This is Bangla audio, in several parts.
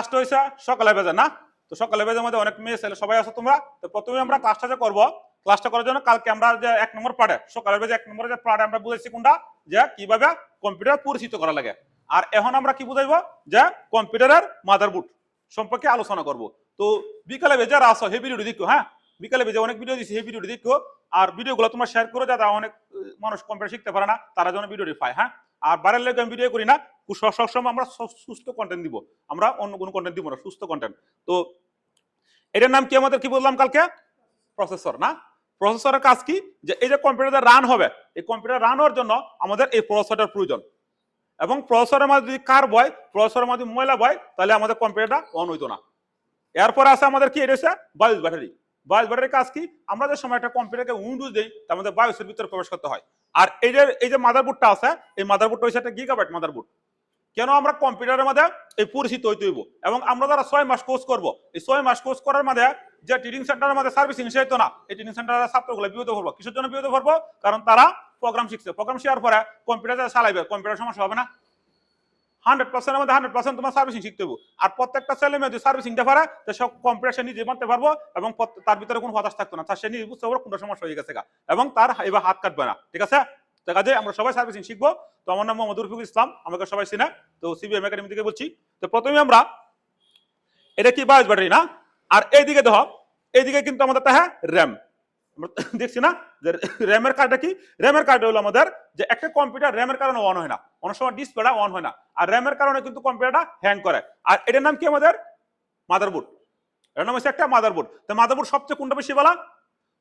ক্লাসটা হয়েছে সকালে বেজে না, তো সকালে বেজের মধ্যে অনেক মেয়ে ছেলে সবাই আছো তোমরা। তো প্রথমে আমরা ক্লাসটা যে করবো, ক্লাসটা করার জন্য কালকে আমরা যে 1 নম্বর পার্টে সকালে বেজে 1 নম্বরে যে পার্টে আমরা বুঝেছি কোনটা, যে কিভাবে কম্পিউটার পরিচিত করা লাগে। আর এখন আমরা কি বুঝাইবো, যে কম্পিউটারের মাদারবোর্ড সম্পর্কে আলোচনা করব। তো বিকালে বেজে যারা আসো সেই ভিডিওটি দেখো, হ্যাঁ বিকালে বেজে অনেক ভিডিও দিচ্ছি, সেই ভিডিওটি দেখো। আর ভিডিওগুলো তোমরা শেয়ার করো, যাতে অনেক মানুষ কম্পিউটার শিখতে পারে না তারা যেন ভিডিওটি পায়। হ্যাঁ, আর বাইরের লোক আমি ভিডিও করি না, সবসময় আমরা সুস্থ কন্টেন্ট দিব, আমরা অন্য কোনো কন্টেন্ট দিব না, সুস্থ কন্টেন্ট। তো এটার নাম কি, আমাদের কি বললাম কালকে, প্রসেসর না। প্রসেসরের কাজ কি, যে এই যে কম্পিউটার রান হবে, এই কম্পিউটার রান হওয়ার জন্য আমাদের এই প্রসেসরের প্রয়োজন। এবং প্রসেসরের মধ্যে যদি কার বয়, প্রসেসরের মধ্যে ময়লা বয়, তাহলে আমাদের কম্পিউটারটা অন হইতো না। এরপর আছে আমাদের কি, এটা হচ্ছে বায়োস ব্যাটারি। বায়োস ব্যাটারির কাজ কি, আমরা যে সময় একটা কম্পিউটারকে উইন্ডোজ দিই, তার মধ্যে বায়োসের ভিতরে প্রবেশ করতে হয়। আর এই যে মাদারবোর্ডটা আছে, এই মাদারবোর্ডটা হচ্ছে একটা গিগাবাইট মাদারবোর্ড। কেন আমরা কম্পিউটারের মধ্যে এই পরিচিত হইতে হইব, এবং আমরা যারা 6 মাস কোর্স করব, এই 6 মাস কোর্স করার মধ্যে যে ট্রেনিং সেন্টারের মধ্যে সার্ভিসিং শেখাইতো না, এই ট্রেনিং সেন্টারের ছাত্রগুলো বিরত করবো। কিসের জন্য বিরত করবো, কারণ তারা প্রোগ্রাম শিখছে, প্রোগ্রাম শেখার পরে কম্পিউটার চালাইবে, কম্পিউটার সমস্যা হবে না। 100% মধ্যে 100% তোমার সার্ভিসিং শিখতে হবে। আর প্রত্যেকটা ছেলে মেয়ে যদি সার্ভিসিংটা পারে, তো সব কম্পিউটার সে নিজে বানতে পারবো, এবং তার ভিতরে কোনো হতাশ থাকতো না, তার সে নিজে বুঝতে পারবো কোনটা সমস্যা হয়ে গেছে, এবং তার এবার হাত কাটবে না। ঠিক আছে, তো কাজে আমরা সবাই সার্ভিসিং শিখবো। তো আমার নাম মোহাম্মদ রফিকুল ইসলাম, আমাকে সবাই চিনে, তো সিবিএম একাডেমি থেকে বলছি। তো প্রথমে আমরা, এটা কি বায়োস ব্যাটারি না, আর এইদিকে দেখো, এইদিকে কিন্তু আমাদের তা হ্যাঁ র্যাম। আমরা দেখছি না যে র্যামের কাজটা কি, র্যামের কাজটা হলো আমাদের, যে একটা কম্পিউটার র্যামের কারণে অন হয় না, অনেক সময় ডিসপ্লেটা অন হয় না, আর র্যামের কারণে কিন্তু কম্পিউটারটা হ্যাং করে। আর এটার নাম কি, আমাদের মাদারবোর্ড। এটার নাম হচ্ছে একটা মাদারবোর্ড। তো মাদারবোর্ড সবচেয়ে কোনটা বেশি বলা,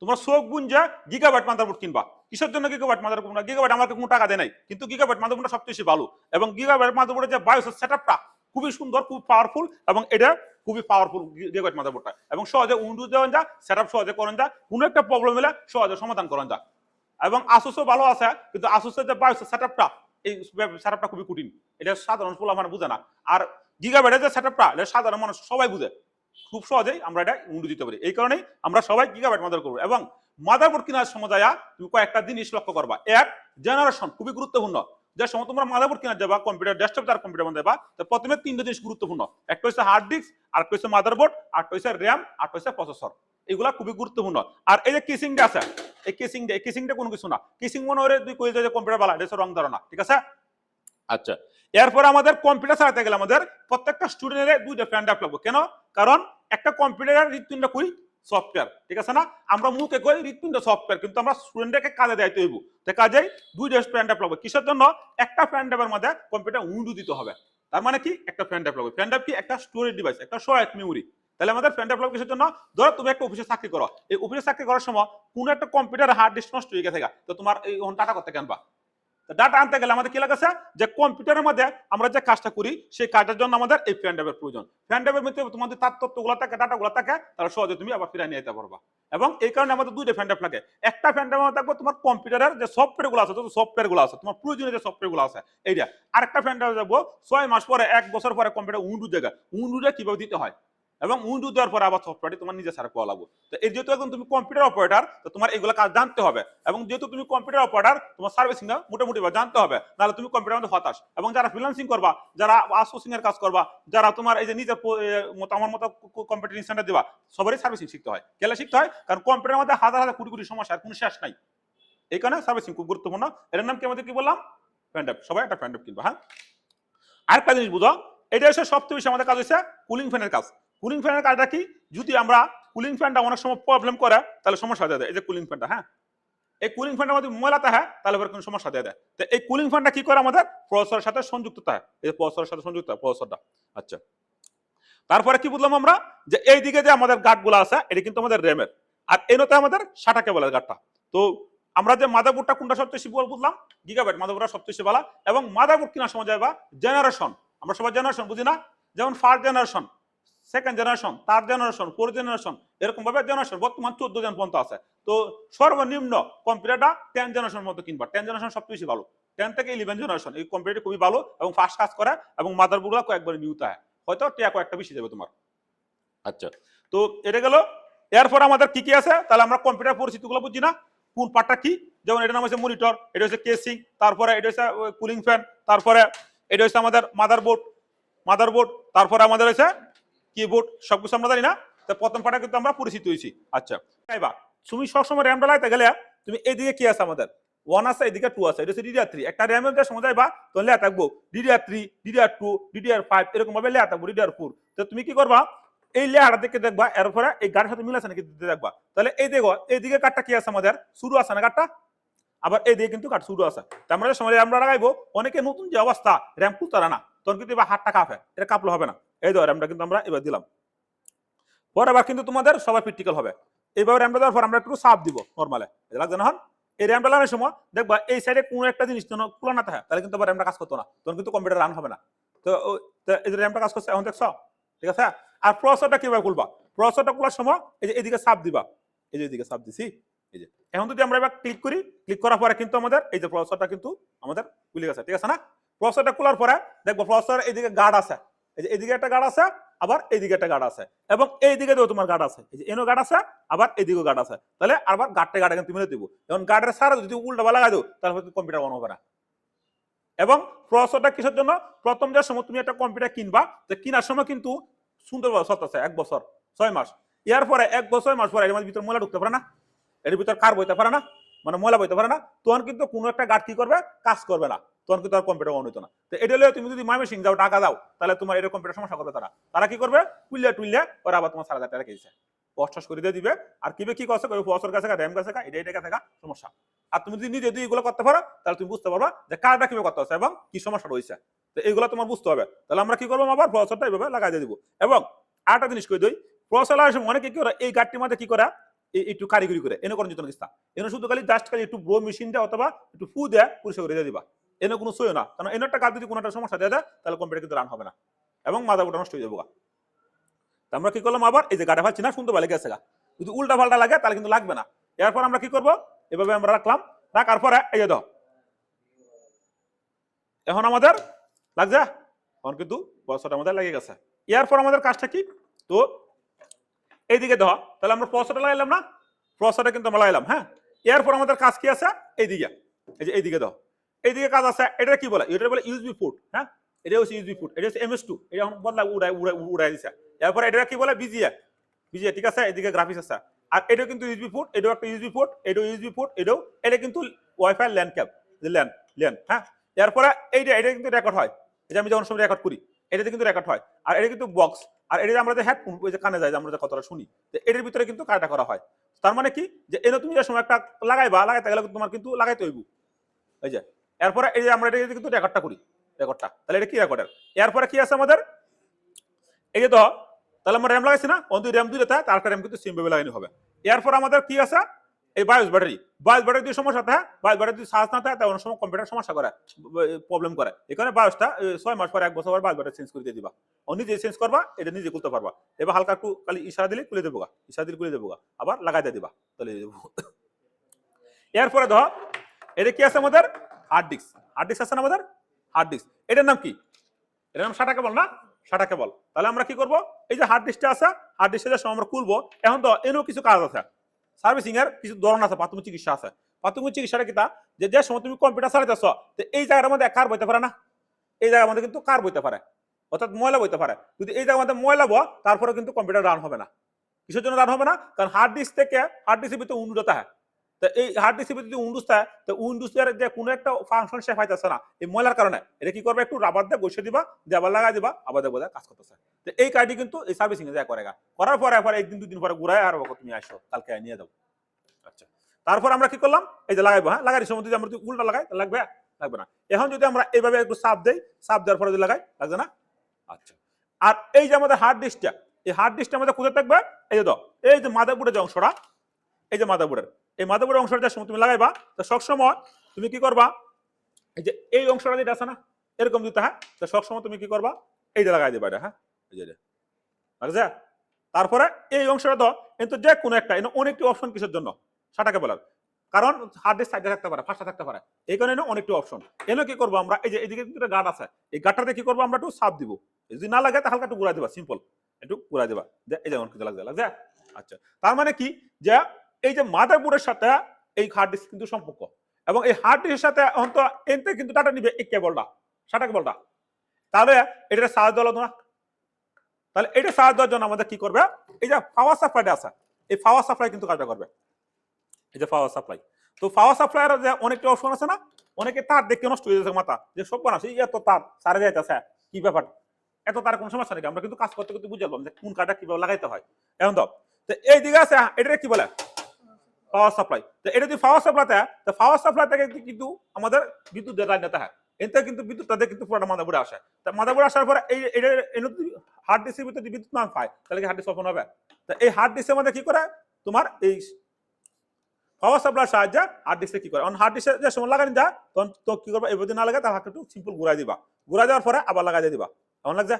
তোমরা চোখ বুঝে গিগাবাইট মাদারবোর্ড কিনবা। কিসের জন্য গিগাবাইট মাদারবোর্ড না, গিগাবাইট আমাকে কোনো টাকা দেয় নাই, কিন্তু গিগাবাইট মাদারবোর্ডটা সবচেয়ে বেশি ভালো। এবং গিগাবাইট মাদারবোর্ডের যে বায়োস সেটআপটা খুবই সুন্দর, খুব পাওয়ারফুল, এবং এটা খুবই পাওয়ারফুল গিগাবাইট মাদারবোর্ডটা, এবং সহজে উইন্ডোজ দেওয়া যায়, সেটআপ সহজে করেন যায়, কোনো একটা প্রবলেম হলে সহজে সমাধান করেন যায়। এবং আসুসও ভালো আছে, কিন্তু আসুসের যে বায়োস সেটআপটা, এই সেটআপটা খুবই কঠিন, এটা সাধারণ পোলা মানে বুঝে না। আর গিগাবাইটের যে সেটআপটা, এটা সাধারণ মানুষ সবাই বুঝে, খুব সহজেই আমরা এটা উন্নতি দিতে পারি। এই কারণেই আমরা সবাই গিগাবাইট মাদার করবো। এবং মাদারবোর্ড কেনার সময় যায় তুমি কয়েকটা জিনিস লক্ষ্য করবা। এক, জেনারেশন খুবই গুরুত্বপূর্ণ। যে সময় তোমরা মাদারবোর্ড কেনার যাবা, কম্পিউটার ডেস্কটপ যার কম্পিউটার মধ্যে যাবা, তো প্রথমে 3টা জিনিস গুরুত্বপূর্ণ। একটা হচ্ছে হার্ড ডিস্ক, আর একটা হচ্ছে মাদারবোর্ড, আর একটা হচ্ছে র্যাম, আর একটা হচ্ছে প্রসেসর। এগুলা খুবই গুরুত্বপূর্ণ। আর এই যে কেসিংটা আছে, এই কেসিংটা কোনো কিছু না, কেসিং মনে হয় দুই কই যে কম্পিউটার বালা, এটা রং ধারণা। ঠিক আছে, আচ্ছা। এরপর আমাদের কম্পিউটার চালাতে গেলে আমাদের প্রত্যেকটা স্টুডেন্টের 2টা ফ্যান ড্রাইভ লাগবে। কেন, কারণ একটা কম্পিউটারের হৃৎপিণ্ড কই সফটওয়্যার। ঠিক আছে না, আমরা মুখে কই হৃৎপিণ্ড সফটওয়্যার, কিন্তু আমরা স্টুডেন্টকে কাজে দায়িত্ব হইব। তো কাজেই 2টা ফ্যান ড্রাইভ লাগবে। কিসের জন্য, একটা ফ্যান ড্রাইভের মধ্যে কম্পিউটার উইন্ডো দিতে হবে। তার মানে কি, একটা ফ্যান ড্রাইভ লাগবে। ফ্যান ড্রাইভ কি, একটা স্টোরেজ ডিভাইস, একটা সহায়ক মেমোরি। তাহলে আমাদের ফ্যান ড্রাইভ লাগবে কিসের জন্য, ধরো তুমি একটা অফিসে চাকরি করো, এই অফিসে চাকরি করার সময় কোনো একটা কম্পিউটার হার্ড ডিস্ক নষ্ট হয়ে গেছে, তো তোমার এই ডাটা করতে কেনবা, ডাটা আনতে গেলে আমাদের কি লাগছে, যে কম্পিউটারের মধ্যে আমরা যে কাজটা করি সেই কাজের জন্য আমাদের এই ফ্যান ড্রাইভের প্রয়োজন। ফ্যান ড্রাইভের মধ্যে তোমাদের তার তথ্যগুলো থাকে, ডাটাগুলো থাকে, তাহলে সহজে তুমি আবার ফিরে নিয়ে যেতে পারবা। এবং এই কারণে আমাদের 2টা ফ্যান ড্রাইভ লাগে। একটা ফ্যান ড্রাইভ থাকবে তোমার কম্পিউটারের যে সফটওয়্যারগুলো আছে, যত সফটওয়্যারগুলো আছে, তোমার প্রয়োজনীয় যে সফটওয়্যারগুলো আছে এইটা। আরেকটা ফ্যান ড্রাইভ যাবো 6 মাস পরে, 1 বছর পরে কম্পিউটার উইন্ডোজ জায়গা, উইন্ডোজে কিভাবে দিতে হয়, এবং উইন্ডোজ দেওয়ার পরে আবার সফটওয়্যারটি তোমার নিজে সারা পাওয়া লাগবে। তো এই যেহেতু এখন তুমি কম্পিউটার অপারেটর, তো তোমার এগুলো কাজ জানতে হবে। এবং যেহেতু তুমি কম্পিউটার অপারেটর, তোমার সার্ভিসিংটা মোটামুটি জানতে হবে, নাহলে তুমি কম্পিউটার মধ্যে হতাশ। এবং যারা ফ্রিল্যান্সিং করবা, যারা আউটসোর্সিং এর কাজ করবা, যারা তোমার এই যে নিজের আমার মতো কম্পিউটার সেন্টার দিবা, সবারই সার্ভিসিং শিখতে হয়। কেন শিখতে হয়, কারণ কম্পিউটারের মধ্যে হাজার হাজার কোটি কোটি সমস্যা, কোনো শেষ নাই। এই কারণে সার্ভিসিং খুব গুরুত্বপূর্ণ। এর নাম কি, আমাদের কি বললাম, ফ্যান ড্রাইভ। সবাই একটা ফ্যান ড্রাইভ কিনবা। হ্যাঁ, আরেকটা জিনিস বুঝো, এটা হচ্ছে সবচেয়ে বেশি আমাদের কাজ হচ্ছে কুলিং ফ্যানের কাজ। কুলিং ফ্যানের কাজটা কি, যদি আমরা কুলিং ফ্যানটা অনেক সময় প্রবলেম করে, তাহলে সমস্যা হয়ে যায়। এই যে কুলিং ফ্যানটা, হ্যাঁ, এই কুলিং ফ্যানটা যদি ময়লা থাকে, তাহলে কোনো সমস্যা দিয়ে দেয়। তো এই কুলিং ফ্যানটা কি করে, আমাদের প্রসেসরের সাথে সংযুক্ত থাকে, এই প্রসেসরের সাথে সংযুক্ত প্রসেসরটা। আচ্ছা, তারপরে কি বুঝলাম আমরা, যে এইদিকে যে আমাদের গার্ডগুলো আছে, এটা কিন্তু আমাদের র্যামের, আর এনোতে আমাদের সাটা কেবলের গার্ডটা। তো আমরা যে মাদারবোর্ডটা কোনটা সবচেয়ে বেশি বুঝলাম, গিগাবাইট মাদারবোর্ডটা সবচেয়ে বেশি ভালো। এবং মাদারবোর্ড কেনার সময় যাবা জেনারেশন, আমরা সবাই জেনারেশন বুঝি না, যেমন first generation, second generation, third generation, fourth generation, এরকম ভাবে জেনারেশন বর্তমান 14 জন পর্যন্ত আছে। তো সর্বনিম্ন কম্পিউটারটা 10 জেনারেশন মতো কিনবা। 10 জেনারেশন সবচেয়ে বেশি ভালো। 10 থেকে 11 জেনারেশন এই কম্পিউটার খুবই ভালো, এবং ফাস্ট কাজ করে, এবং মাদারবোর্ডগুলো কয়েকবার নিউতে হয়, হয়তো টিয়া কয়েকটা বেশি যাবে তোমার। আচ্ছা, তো এটা গেল। এরপর আমাদের কি কি আছে, তাহলে আমরা কম্পিউটার পরিচিতিগুলো বুঝছি না, কোন পার্টটা কি। যেমন এটা নাম হচ্ছে মনিটর, এটা হচ্ছে কেসিং, তারপরে এটা হচ্ছে কুলিং ফ্যান, তারপরে এটা হচ্ছে আমাদের মাদারবোর্ড, তারপরে আমাদের হচ্ছে কিবোর্ড সবকিছু আমরা জানি না। তো প্রথম পার্টে কিন্তু আমরা পরিচিত হয়েছি। আচ্ছা এবার তুমি সবসময় র্যামটা লাগাইতে গেলে তুমি এইদিকে কি আছে আমাদের 1 আছে, এদিকে 2 আছে, এটা হচ্ছে DDR3। একটা র্যামের যে সময় যাইবা তখন লেয়া থাকবো DDR3, DDR2, DDR5 এরকম ভাবে লেয়া থাকবো DDR4। তো তুমি কি করবা এই লেয়ারটা দেখে দেখবা, এরপরে এই গাড়ির সাথে মিল আছে নাকি দেখবা। তাহলে এই দেখো এইদিকে কাঠটা কি আছে আমাদের শুরু আছে না কাঠটা, আবার এই দিকে কিন্তু কাঠ শুরু আছে। তার মানে সময় আমরা লাগাইবো অনেকে নতুন যে অবস্থা র্যাম খুলতারা না, তখন কিন্তু এবার হাতটা কাঁপে, এটা কাঁপলে হবে না। এই ধর র্যামটা কিন্তু আমরা এবার দিলাম, পরে আবার কিন্তু তোমাদের সবাই প্র্যাকটিক্যাল হবে। এইভাবে র্যামটা দেওয়ার পর আমরা একটু চাপ দিব নরমালে, লাগছে না। এই র্যামটা লাগানোর সময় দেখবা এই সাইডে কোনো একটা জিনিস যেন খোলা না থাকে, তাহলে কিন্তু আবার র্যামটা কাজ করতো না, তখন কিন্তু কম্পিউটার রান হবে না। তো এই যে র্যামটা কাজ করছে এখন দেখছো, ঠিক আছে। আর প্রসেসরটা কিভাবে খুলবা, প্রসেসরটা খোলার সময় এই যে এদিকে চাপ দিবা, এই যে এদিকে চাপ দিছি, এই যে এখন যদি আমরা এবার ক্লিক করি, ক্লিক করার পরে কিন্তু আমাদের এই যে প্রসেসরটা কিন্তু আমাদের খুলে গেছে, ঠিক আছে না। প্রসেসরটা খোলার পরে দেখবো প্রসেসর এইদিকে গার্ড আছে, এই যে এইদিকে একটা গার্ড আছে, আবার এইদিকে একটা গার্ড আছে, এবং এইদিকে তোমার গার্ড আছে, এই যে এনো গার্ড আছে, আবার এইদিকেও গার্ড আছে। তাহলে আবার গার্ডটা গার্ড কিন্তু মিলে দিব। এখন গার্ডের সারা যদি উল্টা লাগাই দাও তাহলে কম্পিউটার অন হবে না। এবং প্রসেসরটা কিসের জন্য, প্রথম যে সময় তুমি একটা কম্পিউটার কিনবা, তো কেনার সময় কিন্তু সুন্দরভাবে চলতেছে 1 বছর 6 মাস, এর পরে 1 বছর 6 মাস পরে এর মধ্যে ভিতরে ময়লা ঢুকতে পারে না, এর ভিতর কার বইতে পারে না, মানে ময়লা বইতে পারে না, তখন কিন্তু কোনো একটা গার্ড কি করবে, কাজ করবে না, তখন কিন্তু আর কম্পিউটার অন হইতো না। তো এটা হলে তুমি যদি ময়মনসিংহ যাও টাকা দাও, তাহলে তোমার এরকম কম্পিউটার সমস্যা করবে। তারা তারা কি করবে, কুইলে টুইলে ওরা আবার তোমার 4,000 টাকা কেজিছে কষ্ট করে দিয়ে দিবে। আর কিবে কি করছে, প্রসেসর কাছে র্যাম কাছে এটা কাছে সমস্যা। আর তুমি যদি নিজে যদি এগুলো করতে পারো তাহলে তুমি বুঝতে পারবা যে কারটা কিভাবে করতে হচ্ছে এবং কি সমস্যা রয়েছে। তো এইগুলো তোমার বুঝতে হবে। তাহলে আমরা কি করবো, আবার প্রসেসরটা এইভাবে লাগাই দিয়ে দিব। এবং আরেকটা জিনিস কই দিই, প্রসেসর লাগানোর সময় অনেকে কি করে এই গাড়িটির মধ্যে কি করে একটু কারিগরি করে এনে করেন যেত না, এনে শুধু খালি জাস্ট খালি একটু ব্রো মেশিন দেয় অথবা একটু ফু দেয় পরিষ্কার করে দিয়ে দিবা, এনে কোনো সইও না। কারণ এনে একটা কাজ যদি কোনো একটা সমস্যা দিয়ে দেয় তাহলে কম্পিউটার কিন্তু রান হবে না এবং মাদারবোর্ড নষ্ট হয়ে যাবো। আমরা কি করলাম, আবার এই যে গাড়ি ফাচ্ছি না সুন্দর ভালো গেছে, যদি উল্টা পাল্টা লাগে তাহলে কিন্তু লাগবে না। এরপর আমরা কি করবো, এভাবে আমরা রাখলাম, রাখার পরে এই যে দাও এখন আমাদের লাগছে, এখন কিন্তু প্রসেসরটা আমাদের লেগে গেছে। এরপর আমাদের কাজটা কি, তো এইদিকে দাও, তাহলে আমরা প্রসেসরটা লাগাইলাম না, প্রসেসরটা কিন্তু আমরা লাগাইলাম, হ্যাঁ। এরপর আমাদের কাজ কি আছে, এইদিকে এই যে এইদিকে দাও, এইদিকে কাজ আছে, এটা কি বলে, এটা বলে ইউএসবি পোর্ট, হ্যাঁ। এটা হচ্ছে ইউএসবি পোর্ট, এটা হচ্ছে MS2, এটা এখন বদলা উড়াই দিছে। এরপর এটা কি বলে বিজিএ, বিজিএ, ঠিক আছে। এদিকে গ্রাফিক্স আছে, আর এটা কিন্তু ইউএসবি পোর্ট, এটাও একটা ইউএসবি পোর্ট, এটাও ইউএসবি পোর্ট, এটাও, এটা কিন্তু wifi LAN cab, LAN LAN, হ্যাঁ। এরপরে এটা কিন্তু রেকর্ড হয়, এই যে আমি যখন সময় রেকর্ড করি এটাতে কিন্তু রেকর্ড হয়। আর এটা কিন্তু বক্স, আর এটা যে আমরা যে হেডফোন ওই যে কানে যায় আমরা যে কথাটা শুনি, এটার ভিতরে কিন্তু কাজটা করা হয়। তার মানে কি, যে এনে তুমি যে সময় একটা লাগাইতে গেলে তোমার কিন্তু লাগাইতে হইব, এই যে। এরপরে এই যে আমরা এটা কিন্তু রেকর্ডটা করি, রেকর্ডটা, তাহলে এটা কি রেকর্ডের। এরপরে কি আছে আমাদের, এই যে তো, তাহলে আমরা র্যাম লাগাইছি না, অন্ত র্যাম দুইটা থাকে, তার একটা র্যাম কিন্তু সিম ভাবে লাগানো হবে। এরপর আমাদের কি আছে, এই বায়োস ব্যাটারি, বায়োস ব্যাটারি যদি সমস্যা থাকে, বায়োস ব্যাটারি যদি চার্জ না থাকে তাহলে অনেক সময় কম্পিউটার সমস্যা করে, প্রবলেম করে। এখানে বায়োসটা 6 মাস পর 1 বছর পর বায়োস ব্যাটারি চেঞ্জ করে দিয়ে দিবা, ও নিজে চেঞ্জ করবা, এটা নিজে খুলতে পারবা। এবার হালকা একটু খালি ইশারা দিলে খুলে দেবো, ইশারা দিলে খুলে দেবো, আবার লাগাই দিয়ে দিবা, তাহলে এরপরে ধর এটা কি আছে আমাদের, হার্ড ডিস্ক, হার্ড ডিস্ক আছে না আমাদের, হার্ড ডিস্ক, এটার নাম কি, এটার নাম SATA কেবল না, SATA কেবল। তাহলে আমরা কি করব, এই যে হার্ড ডিস্কটা আছে, হার্ড ডিস্কটা সময় আমরা খুলবো। এখন তো এনেও কিছু কাজ আছে, সার্ভিসিং এর কিছু ধরন আছে, প্রাথমিক চিকিৎসা আছে। প্রাথমিক চিকিৎসাটা কি তা, যে যে সময় তুমি কম্পিউটার চালাতেছ, তো এই জায়গার মধ্যে কার বইতে পারে না, এই জায়গার মধ্যে কিন্তু কার বইতে পারে, অর্থাৎ ময়লা বইতে পারে। যদি এই জায়গার মধ্যে ময়লা বো, তারপরে কিন্তু কম্পিউটার রান হবে না। কিসের জন্য রান হবে না, কারণ হার্ড ডিস্ক থেকে, হার্ড ডিস্কের ভিতরে উন্নত হয়, তো এই হার্ড ডিস্কের ভিতরে যদি উইন্ডোজ থাকে, তো উইন্ডোজের যে কোনো একটা ফাংশন সে পাইতেছে না এই ময়লার কারণে, এটা কি করবে, একটু রাবার দিয়ে বসে দিবা, দিয়ে আবার লাগাই দিবা, আবার দেখবো কাজ করতেছে। তো এই কাজটি কিন্তু এই সার্ভিসিং এ যায় করে, করার পরে পরে 1-2 দিন পরে ঘুরায় আর তুমি আসো কালকে নিয়ে যাও। আচ্ছা, তারপর আমরা কি করলাম, এই যে লাগাইবো, হ্যাঁ। লাগাই সময় যদি আমরা উল্টা লাগাই লাগবে, লাগবে না। এখন যদি আমরা এইভাবে একটু চাপ দেই, চাপ দেওয়ার পরে যদি লাগাই, লাগবে না। আচ্ছা, আর এই যে আমাদের হার্ড ডিস্কটা, এই হার্ড ডিস্কটা আমাদের কোথায় থাকবে, এই যে এই যে মাদারবোর্ডের যে অংশটা, এই যে মাদারবোর্ডের, এই মাদারবোর্ডের অংশটা সময় তুমি লাগাইবা, তো সবসময় তুমি কি করবা, এই যে এই অংশটা যেটা আছে না এরকম দিতে, হ্যাঁ। তো সবসময় তুমি কি করবা, এই যে লাগাই দিবা এটা, হ্যাঁ, এই যে বুঝছে। তারপরে এই অংশটা তো কিন্তু যে কোনো একটা অনেকটি অপশন কিসের জন্য, SATA বলার কারণ হার্ড ডিস্ক সাইডে থাকতে পারে, ফাঁসটা থাকতে পারে, এই কারণে অনেকটি অপশন। এনে কি করবো আমরা, এই যে এদিকে কিন্তু গার্ড আছে, এই গার্ডটাতে কি করবো আমরা একটু চাপ দিব, যদি না লাগে তাহলে হালকা একটু ঘুরাই দিবা, সিম্পল একটু ঘুরাই দিবা, এই যেমন কিছু লাগছে লাগছে। আচ্ছা, তার মানে কি, যে এই যে মাদারবোর্ডের সাথে এই হার্ড ডিস্ক কিন্তু সম্পর্ক, এবং এই হার্ড ডিস্কের সাথে অন্তত এনতে কিন্তু ডাটা নিবে এই কেবলটা, SATA কেবলটা, তাহলে এটা চার্জ দেওয়া না, তাহলে এটা সাহায্য দেওয়ার জন্য আমাদের কি করবে, এই যে পাওয়ার সাপ্লাইটা আছে, এই পাওয়ার সাপ্লাই কিন্তু কাজটা করবে। এই যে পাওয়ার সাপ্লাই, তো পাওয়ার সাপ্লাইয়ের যে অনেকটা অপশন আছে না, অনেকে তার দেখে নষ্ট হয়ে যাচ্ছে মাথা, যে সব বানাচ্ছে এত তার সারে যাইতেছে, কি ব্যাপার, এত তার কোনো সমস্যা নেই, আমরা কিন্তু কাজ করতে করতে বুঝলাম যে কোন কার্ডটা কিভাবে লাগাইতে হয়। এখন তো এই দিকে আছে, এটা কি বলে পাওয়ার সাপ্লাই। তো এটা যদি পাওয়ার সাপ্লাইতে, তো পাওয়ার সাপ্লাই থেকে কিন্তু আমাদের বিদ্যুৎ লাইন নিতে হয়, এতে কিন্তু বিদ্যুৎ তাদের কিন্তু পুরোটা মাদারবোর্ডে আসে। তা মাদারবোর্ডে আসার পরে এই এটা হার্ড ডিস্কের ভিতরে যদি বিদ্যুৎ না পায় তাহলে কি হার্ড ডিস্ক ওপেন হবে? তো এই হার্ড ডিস্কের মধ্যে কি করে তোমার এই পাওয়ার সাপ্লাইয়ের সাহায্যে হার্ড ডিস্কে কি করে, হার্ড ডিস্কে যে সময় লাগানি যায় তখন তো কি করবে, এভাবে না লাগে তার হাতে একটু সিম্পল ঘুরাই দিবা, ঘুরাই দেওয়ার পরে আবার লাগাই দিয়ে দিবা, এমন লাগছে।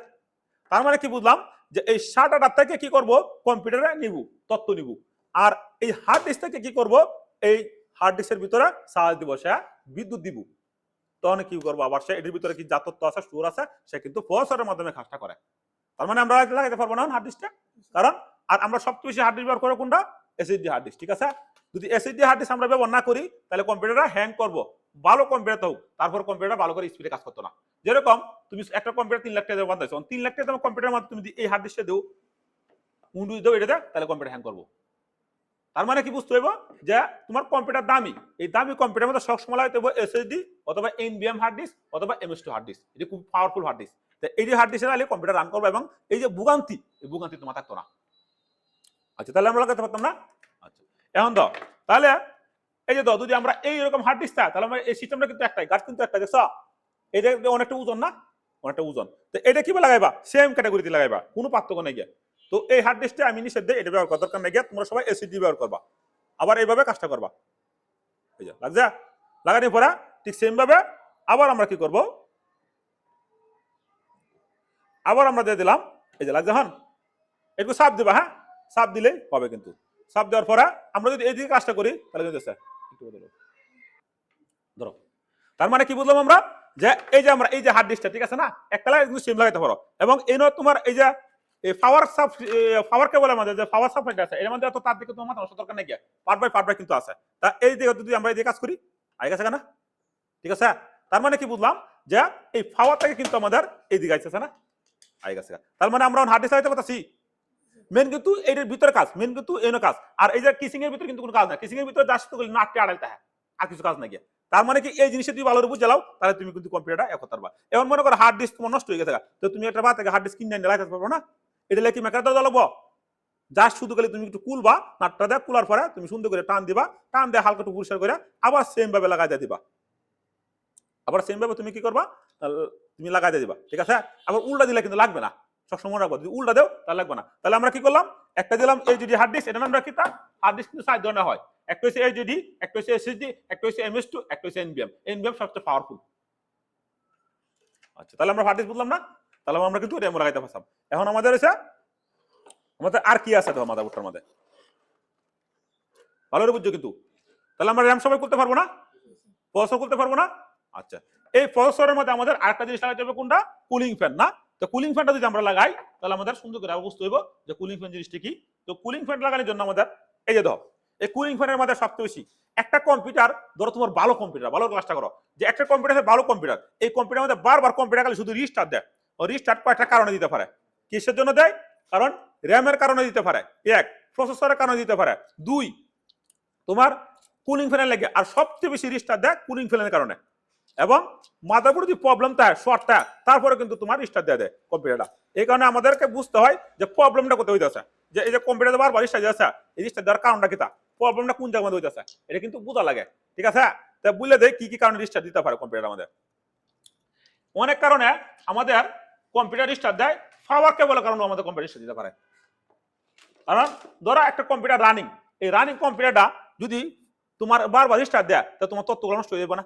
তার মানে কি বুঝলাম, যে এই সাটাটার থেকে কি করব, কম্পিউটারে নিব, তথ্য নিব, আর এই হার্ড ডিস্ক থেকে কি করব, এই হার্ড ডিস্কের ভিতরে চার্জ দিব, সে বিদ্যুৎ দিব, তখন কি করবো আবার সে এটির ভিতরে কি যা তথ্য আছে স্টোর আছে সে কিন্তু প্রসেসরের মাধ্যমে কাজটা করে। তার মানে আমরা লাগাইতে পারবো না হার্ড ডিস্কটা, কারণ আর আমরা সবচেয়ে বেশি হার্ড ডিস্ক ব্যবহার করবো কোনটা, এসএসডি হার্ড ডিস্ক, ঠিক আছে। যদি এসএসডি হার্ড ডিস্ক আমরা ব্যবহার না করি তাহলে কম্পিউটারটা হ্যাং করবো, ভালো কম্পিউটার হোক, তারপর কম্পিউটার ভালো করে স্পিডে কাজ করতো না। যেরকম তুমি একটা কম্পিউটার 3 লাখ টাকা দিয়ে বানাইছো, 3 লাখ টাকা তোমার কম্পিউটারের মধ্যে তুমি এই হার্ড ডিস্কটা দেও, উইন্ডোজ দাও, এটা দেয়, তাহলে কম্পিউটার হ্যাং করবো। তার মানে কি বুঝতে হইব, যে তোমার কম্পিউটার দামি, এই দামি কম্পিউটারের মধ্যে সবসময় লাগাইতে হবে এসএসডি অথবা এনভিএম হার্ড ডিস্ক অথবা এমএস2 হার্ড ডিস্ক, এটা খুব পাওয়ারফুল হার্ড ডিস্ক। এই যে হার্ড ডিস্কে লাগালে কম্পিউটার রান করবে, এবং এই যে ভোগান্তি, এই ভোগান্তি তোমার থাকতো না। আচ্ছা, তাহলে আমরা লাগাতে পারতাম না। আচ্ছা, এখন তো তাহলে এই যে যদি আমরা এইরকম হার্ড ডিস্ক থাকে, তাহলে আমরা এই সিস্টেমটা কিন্তু একটাই, গাছ কিন্তু একটা, দেখছো এই যে অনেকটা ওজন না, অনেকটা ওজন, তো এটা কিভাবে লাগাইবা, সেম ক্যাটাগরিতে লাগাইবা, কোনো পার্থক্য নেই গিয়া। তো এই হার্ড ডিস্কটা আমি নিষেধ দিই, এটা ব্যবহার করার দরকার নেই গিয়া, তোমরা সবাই এসএসডি ব্যবহার করবা, আবার এইভাবে কাজটা করবা, এই যে লাগছে, লাগানোর পরে ঠিক সেম ভাবে আবার আমরা কি করব, আবার আমরা দিয়ে দিলাম, এই যে লাগছে, হন একটু চাপ দিবা, হ্যাঁ চাপ দিলেই হবে, কিন্তু চাপ দেওয়ার পরে আমরা যদি এইদিকে কাজটা করি তাহলে কিন্তু একটু ধরো, তার মানে কি বুঝলাম আমরা, যে এই যে আমরা এই যে হার্ড ডিস্কটা, ঠিক আছে না, একটা লাগে কিন্তু সেম লাগাইতে পারো, এবং এই নয় তোমার এই যে পাওয়ার সাপ, পাওয়ার কেবলের মধ্যে যে পাওয়ার সাপ্লাইটা আছে এর মধ্যে তো তার দিকে তোমার মাথা দরকার নেই, পার্ট বাই পার্ট বাই কিন্তু আছে। তা এই দিকে যদি আমরা এই দিকে কাজ করি আগে গেছে না, ঠিক আছে। তার মানে কি বুঝলাম, যে এই পাওয়ারটাকে কিন্তু আমাদের এই দিকে আসছে না, আগে গেছে। তার মানে আমরা হার্ড ডিস্ক লাগাইতে পারতেছি, মেন কিন্তু এর ভিতরে কাজ, মেন কিন্তু এনো কাজ, আর এই যে কিসিং এর ভিতরে কিন্তু কোনো কাজ না, কিসিং এর ভিতরে জাস্ট তো নাটকে আড়াইতে হয়, আর কিছু কাজ নাই। তার মানে কি এই জিনিসটা তুমি ভালো করে বুঝাও, তাহলে তুমি কিন্তু কম্পিউটারটা এক করতে পারবা। এখন মনে করো হার্ড ডিস্ক তোমার নষ্ট হয়ে গেছে, তো তুমি একটা বাদ থেকে হার্ড ডিস্ক কিনে এনে লাগাতে পারবো না, এটা লাগে কি মেকার দাও জ্বালাবো, জাস্ট শুধু খালি তুমি একটু কুলবা, নাটটা দেখ, কুলার পরে তুমি সুন্দর করে টান দিবা, টান দিয়ে হালকা একটু পরিষ্কার করে আবার সেম ভাবে লাগাই দিয়ে দিবা, আবার সেম ভাবে তুমি কি করবা, তুমি লাগাই দিয়ে দিবা, ঠিক আছে। আবার উল্টা দিলে কিন্তু লাগবে না, সবসময় মনে রাখবো, যদি উল্টা দেও তাহলে লাগবে না। তাহলে আমরা কি করলাম, একটা দিলাম এইচডি হার্ড ডিস্ক, এটা আমরা কি, তা হার্ড ডিস্ক কিন্তু 4 ধরনের হয়, একটা হচ্ছে এইচডি, একটা হচ্ছে এসএসডি, একটা হচ্ছে এমএস2, একটা হচ্ছে এনভিএম, এনভিএম সবচেয়ে পাওয়ারফুল। আচ্ছা, তাহলে আমরা হার্ড ডিস্ক বুঝলাম না, তাহলে আমরা কিন্তু র্যাম লাগাইতে পারতাম। এখন আমাদের হচ্ছে, আমাদের আর কি আছে তো আমাদের ওটার মধ্যে, ভালো করে বুঝছো কিন্তু, তাহলে আমরা র্যাম সবাই করতে পারবো না, প্রসেসর করতে পারবো না। আচ্ছা, এই প্রসেসরের মধ্যে আমাদের আরেকটা জিনিস লাগাইতে হবে, কোনটা, কুলিং ফ্যান না। তো কুলিং ফ্যানটা যদি আমরা লাগাই তাহলে আমাদের সুন্দর করে বুঝতে হইব যে কুলিং ফ্যান জিনিসটা কি। তো কুলিং ফ্যান লাগানোর জন্য আমাদের এই যে ধর, এই কুলিং ফ্যানের মধ্যে সবচেয়ে বেশি একটা কম্পিউটার, ধরো তোমার ভালো কম্পিউটার, ভালো ক্লাসটা করো, যে একটা কম্পিউটার ভালো কম্পিউটার, এই কম্পিউটারের মধ্যে বারবার কম্পিউটার খালি শুধু রিস্টার্ট দেয়, ও রিস্টার্ট কয়েকটা কারণে দিতে পারে, কিসের জন্য দেয়, কারণ র্যামের কারণে দিতে পারে, এক প্রসেসরের কারণে দিতে পারে, দুই তোমার কুলিং ফ্যানের লাগে, আর সবচেয়ে বেশি রিস্টার্ট দেয় কুলিং ফ্যানের কারণে, এবং মাদারবোর্ড যদি প্রবলেম থাকে, শর্ট থাকে, তারপরে কিন্তু তোমার স্টার্ট দিয়ে দেয় কম্পিউটারটা। এই কারণে আমাদেরকে বুঝতে হয় যে প্রবলেমটা কোথায় হইতেছে, যে এই যে কম্পিউটার বারবার স্টার্ট দিতেছে, এই স্টার্ট দেওয়ার কারণটা কি, তা প্রবলেমটা কোন জায়গার মধ্যে হইতেছে, এটা কিন্তু বোঝা লাগে, ঠিক আছে। তা বুঝলে দেয় কি কি কারণে স্টার্ট দিতে পারে কম্পিউটার। আমাদের অনেক কারণে আমাদের কম্পিউটার স্টার্ট দেয়, পাওয়ার কেবলের কারণে আমাদের কম্পিউটার স্টার্ট দিতে পারে। কারণ ধরো একটা কম্পিউটার রানিং, এই রানিং কম্পিউটারটা যদি তোমার বারবার স্টার্ট দেয়, তাহলে তোমার তথ্যগুলো নষ্ট হয়ে যাবে না,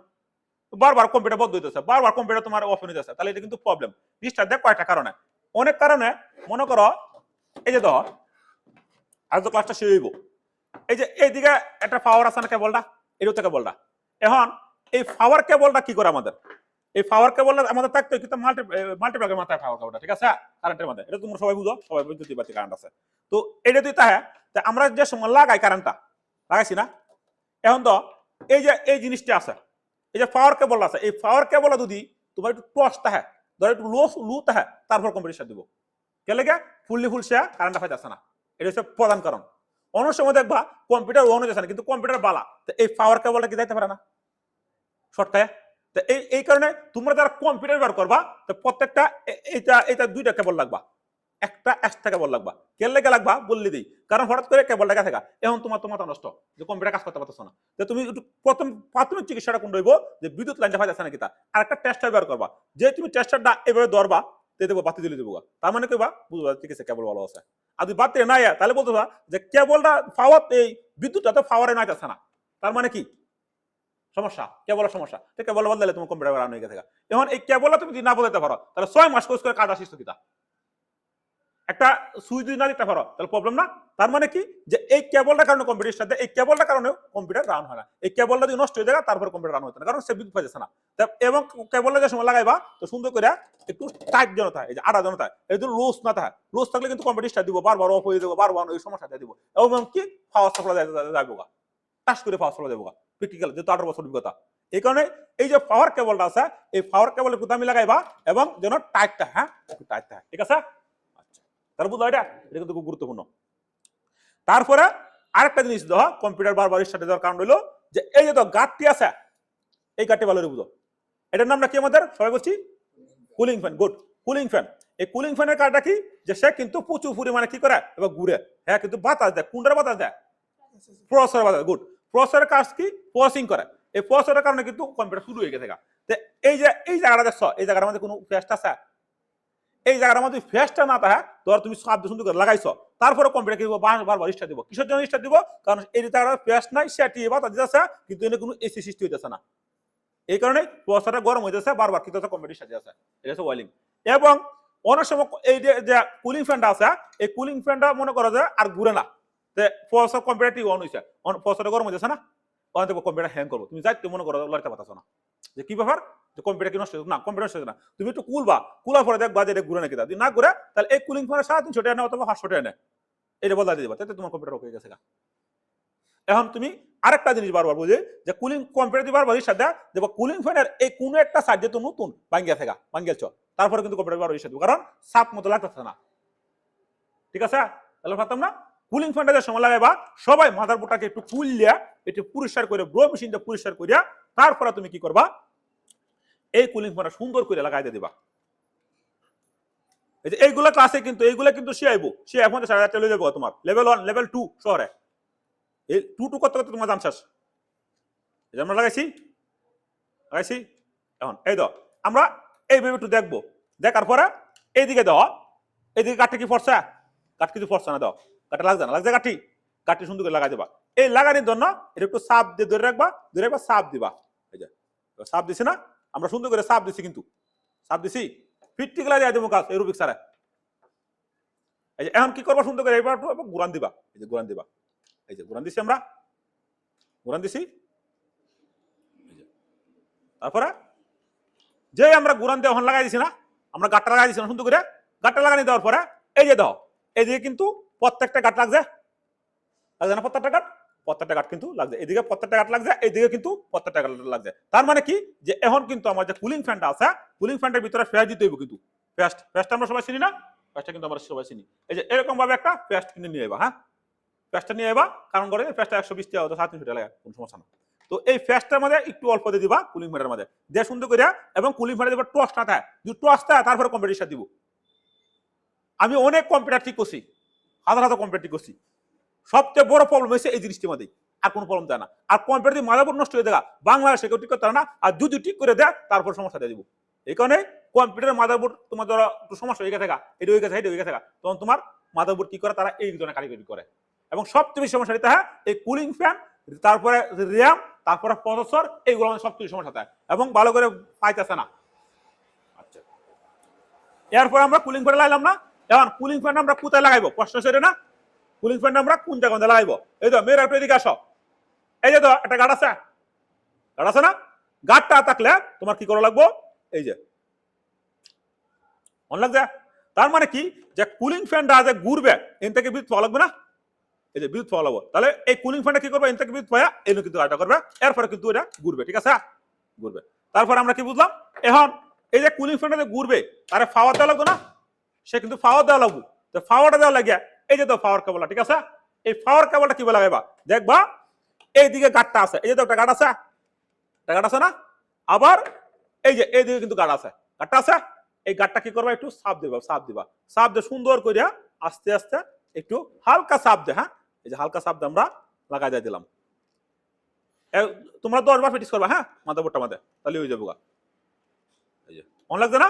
বারবার কম্পিউটার বন্ধ হইতেছে, বারবার কম্পিউটার তোমার অফ হয়ে যাচ্ছে, তাহলে এটা কিন্তু প্রবলেম। ডিস্টার্ব দেয় কয়েকটা কারণে, অনেক কারণে, মনে করো এই যে ধর আজ তো ক্লাসটা শেষ হইব, এই যে এইদিকে একটা পাওয়ার আছে না কেবলটা, এটা হচ্ছে কেবলটা। এখন এই পাওয়ার কেবলটা কি করে আমাদের, এই পাওয়ার কেবলটা আমাদের থাকতে কিন্তু মাল্টিপ্লাগের মাথায় পাওয়ার কেবলটা, ঠিক আছে, কারেন্টের মধ্যে, এটা তোমরা সবাই বুঝো, সবাই বুঝতে পারছি কারেন্ট আছে। তো এটা তুই তাহে আমরা যে সময় লাগাই কারেন্টটা লাগাইছি না, এখন তো এই যে এই জিনিসটা আছে, এই যে পাওয়ার কেবল আছে, এই পাওয়ার কেবল যদি তোমার একটু ক্রস থাকে, ধর একটু লো থাকে, তারপর কম্পিটিশন দিব, কে লেগে ফুললি ফুল সে কারেন্টটা পাইতেছে না, এটা হচ্ছে প্রধান কারণ। অন্য সময় দেখবা কম্পিউটার অন হয়ে যাচ্ছে না, কিন্তু কম্পিউটার বালা, তো এই পাওয়ার কেবলটা কি যাইতে পারে না শর্টকাটে। তো এই কারণে তোমরা যারা কম্পিউটার ব্যবহার করবা, তো প্রত্যেকটা এটা এটা দুইটা কেবল লাগবা, একটা এক্সট্রা কেবল লাগবা। কেন লেগে লাগবা বললি দিই, কারণ হঠাৎ করে কেবল লেগে থাকা এখন তোমার মাথা নষ্ট, যে কম্পিউটার কাজ করতে পারতেছো না। তো তুমি একটু প্রথম প্রাথমিক চিকিৎসাটা কোন রইব, যে বিদ্যুৎ লাইনটা পাইতেছে নাকি তা, আর একটা টেস্টার ব্যবহার করবা। যে তুমি টেস্টারটা এভাবে ধরবা, দেবো বাতি দিলে দেবো, তার মানে কইবা বুঝবা ঠিক আছে কেবল ভালো আছে। আর যদি বাতি নাই তাহলে বলতে যে কেবলটা পাওয়ার, এই বিদ্যুৎটা তো পাওয়ারে নাইতেছে না, তার মানে কি সমস্যা, কেবলের সমস্যা। তো কেবল বদলালে তোমার কম্পিউটার রান হয়ে গেছে। এখন এই কেবলটা তুমি যদি না বদলাতে পারো, তাহলে 6 মাস কোর্স করে কাজ আসিস কিতা, একটা সুইচ যদি না দিতে পারো তাহলে প্রবলেম না। তার মানে কি, যে এই কেবলটার কারণে কম্পিউটার সাথে, এই কেবলটার কারণে কম্পিউটার রান হয় না। এই কেবলটা যদি নষ্ট হয়ে যায় তারপর কম্পিউটার রান হতো না, কারণ সে বিদ্যুৎ পাইছে না। এবং কেবলটা যে সময় লাগাইবা তো সুন্দর করে একটু টাইট যেন থাকে, এই যে আড়া যেন থাকে, এই লুজ না থাকে। লুজ থাকলে কিন্তু কম্পিউটার দিব বারবার অফ হয়ে যাবো, বারবার এই সমস্যাটা দিব, এবং কি পাওয়ার সাপ্লাই যাবো গা, টাচ করে পাওয়ার সাপ্লাই যাবো গা, প্র্যাকটিক্যাল যেহেতু 18 বছর অভিজ্ঞতা। এই কারণে এই যে পাওয়ার কেবলটা আছে, এই পাওয়ার কেবলের গুদামি লাগাইবা, এবং যেন টাইট থাকে, হ্যাঁ একটু টাইট থাকে, ঠিক আছে। তার বুঝলো, এটা কিন্তু খুব গুরুত্বপূর্ণ। তারপরে আরেকটা জিনিস দেখো, কম্পিউটার বারবার স্টার্ট দেওয়ার কারণ হলো যে এই যে গাঁটটি আছে, এই গাঁটটি ভালো বুঝো, এটার নামটা কি আমাদের সবাই বলছি cooling fan. Good, cooling fan. এই কুলিং ফ্যানের কাজটা কি, যে সে কিন্তু প্রচুর পরিমাণে কি করে এবার ঘুরে, হ্যাঁ কিন্তু বাতাস দেয়। কোনটার বাতাস দেয়? প্রসেসর বাতাস। গুড। প্রসেসরের কাজ কি? প্রসেসিং করে। এই প্রসেসরের কারণে কিন্তু কম্পিউটার শুরু হয়ে গেছে। এই যে এই জায়গাটা দেখছো, এই জায়গাটার মধ্যে কোনো ফ্যাস্ট আছে? এই জায়গাটার মধ্যে ফ্যাস্টটা না থাকে, ধর তুমি শব্দ সুন্দর করে লাগাইছো, তারপরে কম্পিউটার কি বারবার স্টার্ট দিব। কিসের জন্য স্টার্ট দিব? কারণ এই জায়গাটা ফ্যাস্ট নাই, সেটি বাতাস দিতেছে, কিন্তু এখানে কোনো এসি সৃষ্টি হইতেছে না। এই কারণে প্রসেসরটা গরম হইতেছে, বারবার কি হচ্ছে কম্পিউটার স্টার্ট আছে। এটা হচ্ছে ওয়েলিং। এবং অনেক সময় এই যে কুলিং ফ্যানটা আছে, এই কুলিং ফ্যানটা মনে করো যে আর ঘুরে না, প্রসেসর কম্পিউটার অন হইছে, প্রসেসরটা গরম হইতেছে না, ওখান থেকে কম্পিউটার হ্যাং করবো, তুমি যাইতে মনে করো লড়তে পারতেছো না, যে কি ব্যাপার, যে কম্পিউটার কি নষ্ট না, কম্পিউটার নষ্ট না। তুমি একটু কুলবা, কুলার পরে দেখবা যে এটা ঘুরে নাকি, যদি না ঘুরে তাহলে এই কুলিং ফ্যানের 350 টাকা নেয় অথবা 500 টাকা নেয়, এটা বদলাই দিবা, তাতে তোমার কম্পিউটার ওকে গেছে। এখন তুমি আরেকটা জিনিস বারবার বুঝে, যে কুলিং কম্পিউটার দিয়ে বারবার সাথে দেবো, কুলিং ফ্যানের এই কোনো একটা সাইড যেহেতু নতুন ভাঙ্গিয়া থাকা ভাঙ্গিয়াছ, তারপরে কিন্তু কম্পিউটার বারবার সাথে, কারণ সাপ মতো লাগতেছে না, ঠিক আছে। তাহলে ভাবতাম না, কুলিং ফ্যানটা যে সময় লাগাইবা, সবাই মাদারবোর্ডটাকে একটু খুললিয়া একটু পরিষ্কার করে, ব্লো মেশিনটা পরিষ্কার করিয়া, তারপরে তুমি কি করবা, এই কুলিং ফ্যানটা সুন্দর করে লাগাই দিবা। এই যে এইগুলা ক্লাসে কিন্তু এইগুলা কিন্তু শিখাইবো, সে এখন 4,500 টাকা লয়ে যাবো তোমার লেভেল 1 লেভেল 2 শহরে। এই 2 করতে করতে তোমার দাম শেষ। এই যে আমরা লাগাইছি। এখন এই দাও, আমরা এইভাবে একটু দেখবো, দেখার পরে এইদিকে দাও, এইদিকে কাঠটা কি ফরসা, কাঠ কিছু ফরসা না, দাও কাঠটা লাগছে না, লাগছে কাঠটি সুন্দর করে লাগাই দেবা। এই লাগানোর জন্য এটা একটু চাপ দিয়ে ধরে রাখবা, চাপ দিবা। এই যে চাপ দিছি না, আমরা সুন্দর করে চাপ দিছি, কিন্তু চাপ দিছি ফিটটি গেলা দিয়ে দেবো কাজ এরুবিক সারা। এই যে এখন কি করবো, সুন্দর করে এবার ঘুরান দিবা, এই যে ঘুরান দিবা, এই যে ঘুরান দিছি, আমরা ঘুরান দিছি। তারপরে যে আমরা ঘুরান দিয়ে ওখানে লাগাই দিছি না, আমরা গাঁটটা লাগাই দিছি না, সুন্দর করে গাঁটটা লাগানি দেওয়ার পরে এই যে দাও, এইদিকে কিন্তু প্রত্যেকটা গাঁট লাগছে, লাগছে না, প্রত্যেকটা গাঁট কিন্তু লাগছে, এদিকে প্রত্যেকটা গাঁট লাগছে, এইদিকে কিন্তু প্রত্যেকটা গাঁট লাগছে। তার মানে কি, যে এখন কিন্তু আমার যে কুলিং ফ্যানটা আছে, কুলিং ফ্যানটার ভিতরে ফ্যাস দিতে হইব, কিন্তু ফ্যাসটা আমরা সবাই চিনি না, ফ্যাসটা কিন্তু আমরা সবাই চিনি। এই যে এরকম ভাবে একটা ফ্যাস কিনে নিয়ে যাবা, হ্যাঁ ফ্যাসটা নিয়ে যাবা, কারণ করে ফ্যাসটা 120 টাকা 350 টাকা লাগে, কোনো সমস্যা না। তো এই ফ্যাসটার মধ্যে একটু অল্প দিয়ে দিবা কুলিং ফ্যানের মধ্যে, দিয়ে সুন্দর করে, এবং কুলিং ফ্যানে দিবা টস না থাকে, যদি টস থাকে তারপরে কম্পিউটার দিব। আমি অনেক কম্পিউটার ঠিক করছি, হাজার কম্পিউটার ঠিক করছি, সবচেয়ে বড় প্রবলেম হয়েছে এই জিনিসটির মধ্যে, আর কোনো প্রবলেম দেয় না। আর কম্পিউটার দিয়ে মাদারবোর্ড নষ্ট হয়ে দেখা বাংলাদেশে কেউ ঠিক করতে পারে না, আর যদি ঠিক করে দেয় তারপর সমস্যা দিয়ে দিব। এই কারণে কম্পিউটারের মাদারবোর্ড তোমার ধরো একটু সমস্যা হয়ে গেছে, এটা হয়ে গেছে, এটা হয়ে গেছে, তখন তোমার মাদারবোর্ড কি করে, তারা এই ধরনের কারিগরি করে। এবং সবচেয়ে বেশি সমস্যা দিতে হয় এই কুলিং ফ্যান, তারপরে র্যাম, তারপরে প্রসেসর, এইগুলো সবচেয়ে সমস্যা দেয়, এবং ভালো করে পাইতেছে না। আচ্ছা, এরপর আমরা কুলিং ফ্যান লাগাইলাম না, এখন কুলিং ফ্যান আমরা কোথায় লাগাইবো প্রশ্ন সেটা না, কুলিং ফ্যান আমরা কোন জায়গায় লাগাইবো? এই তো মেয়েরা একটু এদিকে আসো, এই যে তো একটা গাঁট আছে, না, গাঁটটা থাকলে তোমার কি করা লাগবো, এই যে মন লাগছে। তার মানে কি, যে কুলিং ফ্যানটা যে ঘুরবে এন থেকে বিদ্যুৎ পাওয়া লাগবে না, এই যে বিদ্যুৎ পাওয়া লাগবে, তাহলে এই কুলিং ফ্যানটা কি করবে, এন থেকে বিদ্যুৎ পাওয়া এনে কিন্তু গাঁটটা করবে, এরপরে কিন্তু এটা ঘুরবে, ঠিক আছে ঘুরবে। তারপর আমরা কি বুঝলাম, এখন এই যে কুলিং ফ্যানটা যে ঘুরবে তারে পাওয়ার দেওয়া লাগবে না, সে কিন্তু পাওয়ার দেওয়া লাগবে। তো পাওয়ারটা দেওয়া লাগিয়া এই যে তো পাওয়ার কেবলটা, ঠিক আছে, এই পাওয়ার কেবলটা কিভাবে লাগাইবা দেখবা, এইদিকে গাঁটটা আছে, এই যে তো একটা গাঁট আছে, একটা গাঁট আছে না, আবার এই যে এইদিকে কিন্তু গাঁট আছে, গাঁটটা আছে, এই গাঁটটা কি করবা একটু চাপ দিবা, চাপ দিবা, চাপ দিয়ে সুন্দর করিয়া আস্তে আস্তে একটু হালকা চাপ দে, হ্যাঁ, এই যে হালকা চাপ দিয়ে আমরা লাগাই দিয়ে দিলাম। তোমরা 10 বার প্র্যাকটিস করবা, হ্যাঁ, মাদারবোর্ডটা মাঝে, তাহলে হয়ে যাবো। এই যে মনে লাগছে না?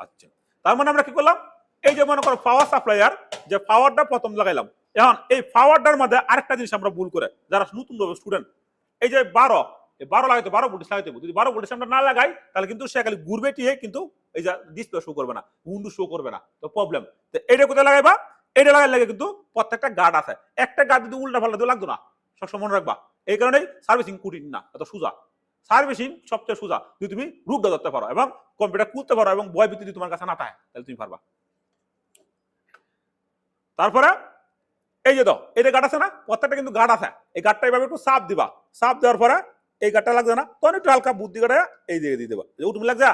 আচ্ছা, তার মানে আমরা কি করলাম, এই যে মনে করো পাওয়ার সাপ্লাইয়ার যে পাওয়ারটা প্রথম লাগাইলাম, এখন এই পাওয়ারটার মধ্যে আরেকটা জিনিস আমরা ভুল করে যারা নতুন স্টুডেন্ট, এই যে 12 লাগাইতে 12 ভোল্টেজ লাগাইতে, যদি 12 ভোল্টেজ আমরা না লাগাই তাহলে কিন্তু সে খালি ঘুরবে টিয়ে কিন্তু এই যে ডিসপ্লে শো করবে না, উইন্ডো শো করবে না, তো প্রবলেম। তো এইটা কোথায় লাগাইবা, এটা লাগাই লাগে কিন্তু প্রত্যেকটা গার্ড আছে, একটা গার্ড যদি উল্টা পাল্টা লাগতো না, সবসময় মনে রাখবা। এই কারণেই সার্ভিসিং কঠিন না, এত সোজা। সার্ভিসিং সবচেয়ে সোজা, যদি তুমি রূপটা ধরতে পারো এবং কম্পিউটার খুলতে পারো এবং বয় ভিত্তি তোমার কাছে না থাকে তাহলে তুমি পারবা। তারপরে এই যে দাও, এটা গার্ড আছে না, প্রত্যেকটা কিন্তু গার্ড আছে, এই গার্ডটা এইভাবে একটু চাপ দিবা, চাপ দেওয়ার পরে এই গার্ডটা লাগবে না, তখন একটু হালকা বুদ্ধি করে এই দিকে দিয়ে দেবা, তুমি লাগছে।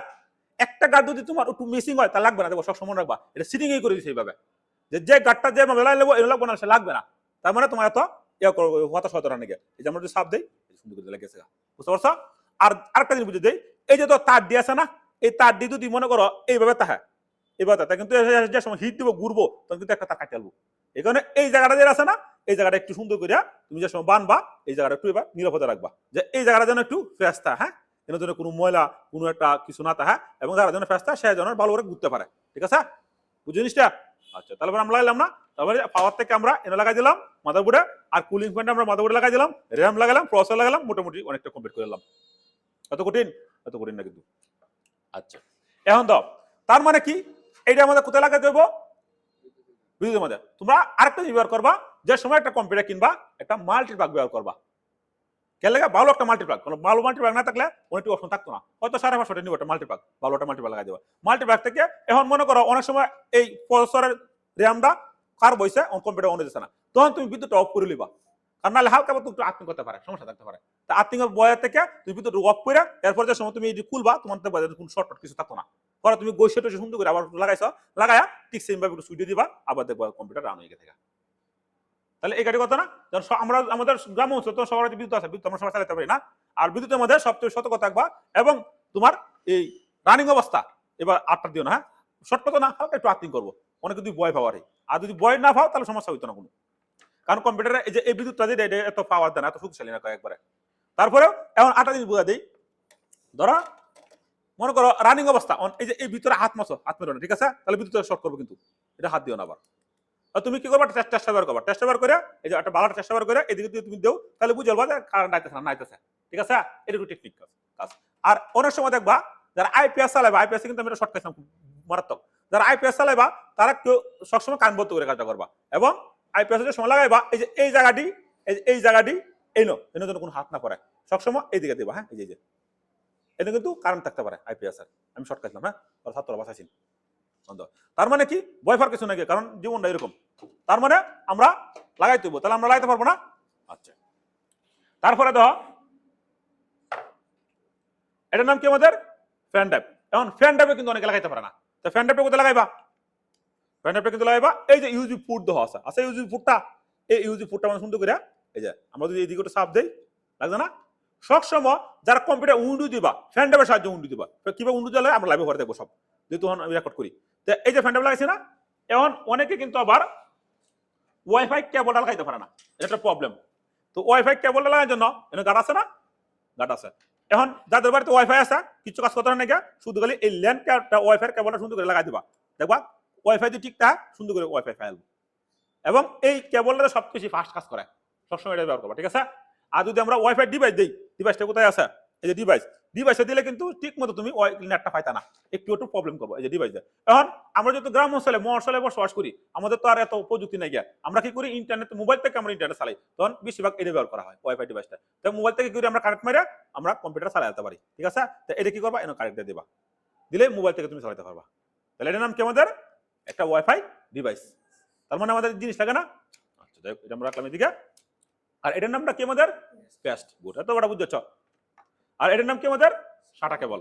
একটা গার্ড যদি তোমার একটু মিসিং হয় তা লাগবে না, দেখো সবসময় রাখবা, এটা সিটিং করে দিচ্ছে এইভাবে, যে গার্ডটা যে মোবাইল নেবো এটা লাগবে না, সে লাগবে না, তার মানে তোমার এত হতাশ হতো না নাকি। এই যে আমরা যদি চাপ দেই সুন্দর করে লেগেছে, বুঝতে পারছো? আর আরেকটা জিনিস বুঝে দেই, এই যে তো তার দিয়ে আছে না, এই তার দিয়ে যদি মনে করো এইভাবে তাহা, এইভাবে তা কিন্তু যে সময় হিট দিব ঘুরবো তখন কিন্তু একটা তার কাটে আলবো। এই কারণে এই জায়গাটা যে আছে না, এই জায়গাটা একটু সুন্দর করিয়া তুমি যে সময় বানবা এই জায়গাটা একটু এবার নিরাপদে রাখবা, যে এই জায়গাটা যেন একটু ফ্রেশ থাকে, হ্যাঁ, এর জন্য কোনো ময়লা কোনো একটা কিছু না থাকে, এবং যারা যেন ফ্রেশ থাকে সে যেন ভালো করে ঘুরতে পারে, ঠিক আছে, বুঝে জিনিসটা? আচ্ছা, তাহলে আমরা লাগাইলাম না, তারপরে পাওয়ার থেকে আমরা এনে লাগাই দিলাম মাদারবোর্ডে, আর কুলিং ফ্যানটা আমরা মাদারবোর্ডে লাগাই দিলাম, র্যাম লাগালাম, প্রসেসর লাগালাম, মোটামুটি অনেকটা কমপ্লিট করে দিলাম। এত কঠিন? এত কঠিন না কিন্তু। আচ্ছা, এখন দাও, তার মানে কি এইটা আমাদের কোথায় লাগাই দেবো, বিদ্যুতের মধ্যে। তোমরা আরেকটা ব্যবহার করবা, যে সময় একটা কম্পিউটার কিনবা একটা মাল্টিপ্লাগ ব্যবহার করবা, কে লাগে ভালো একটা মাল্টিপ্লাগ, কোনো ভালো মাল্টিপ্লাগ না থাকলে অনেকটি অপশন থাকতো না, হয়তো 550 নিব একটা মাল্টিপ্লাগ, ভালো একটা মাল্টিপ্লাগ লাগাই দেবা। মাল্টিপ্লাগ থেকে এখন মনে করো অনেক সময় এই প্রসেসরের র্যামটা কার বইছে কম্পিউটার অন হইতেছে না, তখন তুমি বিদ্যুৎ অফ করে লিবা, কারণ নাহলে হালকা মতো একটু আর্থিং করতে পারে, সমস্যা থাকতে পারে। তা আর্থিং বয়ের থেকে তুমি বিদ্যুৎ অফ করে এরপর যে সময় তুমি এই খুলবা তোমার কোনো শর্টকাট কিছু থাকতো না, পরে তুমি গৈসে টোসে সুন্দর করে আবার লাগাইছো, লাগায়া ঠিক সেম ভাবে একটু সুইচ দিবা, আবার দেখবা কম্পিউটার রান হয়ে গেছে। তাহলে এই গাড়ি কথা না, আমরা আমাদের গ্রাম অঞ্চল তো সবার বিদ্যুৎ আছে, বিদ্যুৎ আমরা সবাই চালাতে পারি না, আর বিদ্যুতের মধ্যে সবচেয়ে সতর্ক থাকবা, এবং তোমার এই রানিং অবস্থা এবার 8টা দিও না, হ্যাঁ, শর্টকাট না, হালকা একটু আর্থিং করবো, অনেকে যদি ভয় পাওয়ার, আর যদি ভয় না পাও তাহলে সমস্যা হইতো না কোনো, কারণ কম্পিউটারে এই যে এই বিদ্যুৎটা দিয়ে এত পাওয়ার দেয় না, এত শক্তিশালী না একবারে। তারপরেও এখন 8টা জিনিস বোঝা দিই, ধরো মনে করো রানিং অবস্থা, এই যে এই ভিতরে হাত মাসো, হাত মেরো না, ঠিক আছে, তাহলে বিদ্যুৎ শর্ট করবো, কিন্তু এটা হাত দিও না আবার। তুমি কি করবা, টেস্ট ব্যবহার করবা, টেস্ট ব্যবহার করে এই যে একটা ভালো টেস্ট ব্যবহার করে এদিকে যদি তুমি দেও তাহলে বুঝে যাবা যে কারেন্ট আইতেছে না আইতেছে, ঠিক আছে, এটা একটু টেকনিক কাজ। আর অনেক সময় দেখবা যারা আইপিএস চালাবা, আইপিএস কিন্তু আমি এটা শর্ট খাইছিলাম মারাত্মক, যারা আইপিএস চালাইবা তারা কেউ সবসময় কান বন্ধ করে কাজটা করবা, এবং আইপিএস যে সময় লাগাইবা এই যে এই জায়গাটি এই জায়গাটি এনো যেন কোনো হাত না পড়ে, সবসময় এইদিকে দেবা, হ্যাঁ, এই যে এটা কিন্তু কারেন্ট থাকতে পারে আইপিএস এর, আমি শর্ট খাইছিলাম, হ্যাঁ, ছাত্ররা বাঁচাইছি। তার মানে কি ভয় পাওয়ার কিছু নাকি, কারণ জীবনটা এরকম, তার মানে আমরা লাগাই দেবো, তাহলে আমরা লাগাইতে পারবো না। আচ্ছা, তারপরে দেখো এটার নাম কি আমাদের ফ্যান ট্যাপ, এখন ফ্যান ট্যাপে কিন্তু অনেকে লাগাইতে পারে না, তো ফ্যান ট্যাপে কোথায় লাগাইবা, ফ্যান ট্যাপে কিন্তু লাগাইবা এই যে ইউজি ফুট দেওয়া আছে, আচ্ছা ইউজি ফুটটা, এই ইউজি ফুটটা মানে সুন্দর করে এই যে আমরা যদি এইদিকে একটু চাপ দেই, লাগছে না, সবসময় যারা কম্পিউটার উইন্ডো দিবা ফ্যান ট্যাপের সাহায্যে উইন্ডো দিবা, কিভাবে উইন্ডো দিলে আমরা লাইভে ভরে দেখবো সব, যেহেতু রেকর্ড করি। তো এই যে ফ্যান ট্যাপ লাগাইছে না, এখন অনেকে কিন্তু আবার ওয়াইফাই কেবলটা লাগাইতে পারে না, এটা একটা প্রবলেম। তো ওয়াইফাই কেবলটা লাগানোর জন্য এখানে গাট আছে না, গাট আছে, এখন যাদের বাড়িতে ওয়াইফাই আছে কিছু কাজ করতে হয় নাকি, শুধু খালি এই ল্যান্ড ওয়াইফাই কেবলটা সুন্দর করে লাগাই দিবা, দেখবা ওয়াইফাই দিয়ে ঠিকঠাক সুন্দর করে ওয়াইফাই ফাইল, এবং এই কেবলটা সবচেয়ে বেশি ফাস্ট কাজ করে, সবসময় এটা ব্যবহার করবা, ঠিক আছে। আর যদি আমরা ওয়াইফাই ডিভাইস দিই, ডিভাইসটা কোথায় আছে, এই যে ডিভাইসে দিলে কিন্তু ঠিক মতো তুমি নেটটা পাইতা না, একটু একটু প্রবলেম করবো, এই যে ডিভাইস দিয়ে। এখন আমরা যেহেতু গ্রাম অঞ্চলে মহাশলে বসবাস করি, আমাদের তো আর এত প্রযুক্তি নাই গিয়া, আমরা কি করি ইন্টারনেট মোবাইল থেকে আমরা ইন্টারনেট চালাই, তখন বেশিরভাগ এটা ব্যবহার করা হয় ওয়াইফাই ডিভাইসটা, তো মোবাইল থেকে কি আমরা কানেক্ট মেরে আমরা কম্পিউটার চালাতে পারি, ঠিক আছে। তো এটা কি করবা, এনে কানেক্ট দিয়ে দিবা, দিলে মোবাইল থেকে তুমি চালাতে পারবা, তাহলে এটার নাম কি আমাদের একটা ওয়াইফাই ডিভাইস, তার মানে আমাদের জিনিস লাগে না। আচ্ছা, যাই হোক, এটা আমরা রাখলাম এদিকে। আর এটার নামটা কি আমাদের পেস্ট গুড, এত বড় বুঝেছ। আর এটার নাম কি আমাদের সাটা কেবল,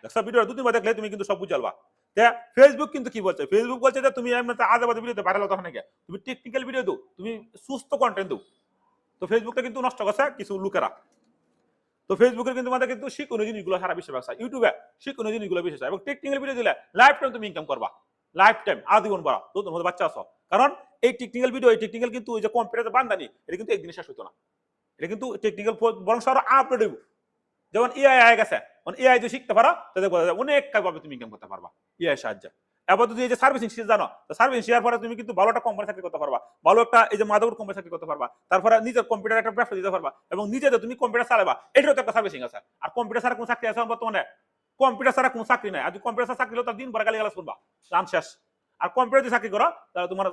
দেখছো ভিডিও 2-3 বার দেখলে তুমি কিন্তু সব বুঝে যাবা। ফেসবুক কিন্তু কি বলছে, ফেসবুক বলছে যে তুমি এমনিতে আজেবাজে ভিডিওতে ভাইরাল হতে নাকি, তুমি টেকনিক্যাল ভিডিও দাও, তুমি সুস্থ কন্টেন্ট দাও। তো ফেসবুকটা কিন্তু নষ্ট করছে কিছু লোকেরা। তো ফেসবুকের কিন্তু আমাদের কিন্তু শিক্ষণীয় জিনিসগুলো সারা বিশ্বে ব্যবসা, ইউটিউবে শিক্ষণীয় জিনিসগুলো বেশি এবং টেকনিক্যাল ভিডিও দিলে লাইফ টাইম তুমি ইনকাম করবা, লাইফ টাইম আজীবন বাড়া তো তোমাদের বাচ্চা আছো। কারণ এই টেকনিক্যাল ভিডিও, এই টেকনিক্যাল কিন্তু ওই যে কম্পিউটারে বান্দানি, এটা কিন্তু একদিনে শেষ হতো না, এটা কিন্তু টেকনিক্যাল বরং আরো আপডেট হইব। যেমন এআই আয় গেছে, এআই যদি শিখতে পারো তাদের অনেক ভাবে তুমি ইনকাম করতে পারবা এআই সাহায্যে। এবার যদি এই যে সার্ভিসিং শিখে জানো, সার্ভিসিং শেয়ার পরে তুমি কিন্তু ভালো একটা কোম্পানি চাকরি করতে পারবা, ভালো একটা এই যে মাদারবোর্ড কোম্পানি চাকরি করতে পারবা, তারপরে নিজের কম্পিউটার একটা ব্যবসা দিতে পারবা এবং নিজে তুমি কম্পিউটার চালাবা, এটাও তো একটা সার্ভিসিং আছে। আর কম্পিউটার ছাড়া কোন চাকরি আছে বর্তমানে? কম্পিউটার ছাড়া কোন চাকরি নাই। আর কম্পিউটার ছাড়া চাকরি হলে তার দিন ভরে গালি গালাজ করবা, রান শেষ। আর কম্পিউটার যদি চাকরি করো তাহলে তোমার